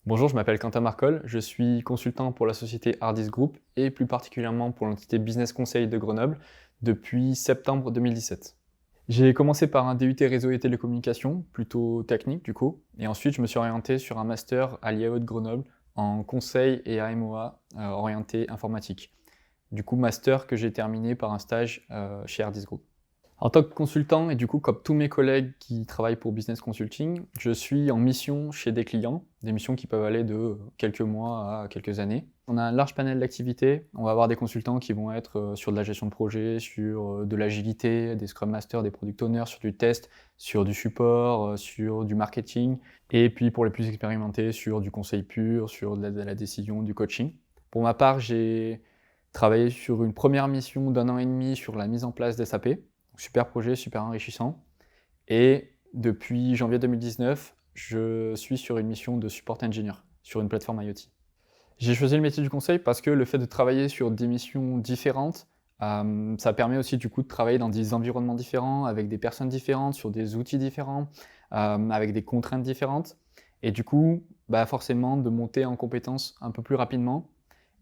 Bonjour, je m'appelle Quentin Marcol, je suis consultant pour la société Hardis Group et plus particulièrement pour l'entité Business Conseil de Grenoble depuis septembre 2017. J'ai commencé par un DUT réseau et télécommunications, plutôt technique du coup, et ensuite je me suis orienté sur un master à l'IAE de Grenoble en conseil et AMOA orienté informatique. Du coup, master que j'ai terminé par un stage chez Hardis Group. En tant que consultant, et du coup, comme tous mes collègues qui travaillent pour Business Consulting, je suis en mission chez des clients, des missions qui peuvent aller de quelques mois à quelques années. On a un large panel d'activités. On va avoir des consultants qui vont être sur de la gestion de projet, sur de l'agilité, des Scrum Masters, des Product Owners, sur du test, sur du support, sur du marketing, et puis pour les plus expérimentés, sur du conseil pur, sur de la décision, du coaching. Pour ma part, j'ai travaillé sur une première mission d'1 an et demi sur la mise en place d'SAP. Super projet, super enrichissant. Et depuis janvier 2019, je suis sur une mission de support engineer sur une plateforme IoT. J'ai choisi le métier du conseil parce que le fait de travailler sur des missions différentes, ça permet aussi du coup de travailler dans des environnements différents, avec des personnes différentes, sur des outils différents, avec des contraintes différentes. Et du coup, forcément de monter en compétences un peu plus rapidement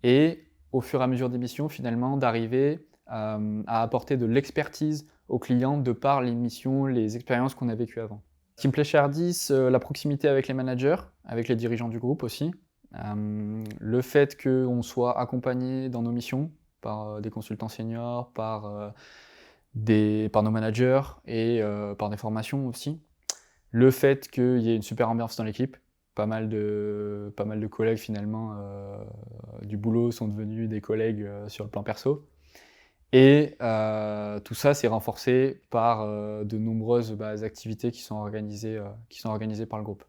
et au fur et à mesure des missions, finalement, d'arriver à apporter de l'expertise aux clients de par les missions, les expériences qu'on a vécues avant. Ce qui me plaît chez Hardis, la proximité avec les managers, avec les dirigeants du groupe aussi. Le fait qu'on soit accompagné dans nos missions par des consultants seniors, par nos managers et par des formations aussi. Le fait qu'il y ait une super ambiance dans l'équipe, pas mal de collègues finalement du boulot sont devenus des collègues sur le plan perso. Et tout ça, c'est renforcé par de nombreuses activités qui sont organisées par le groupe.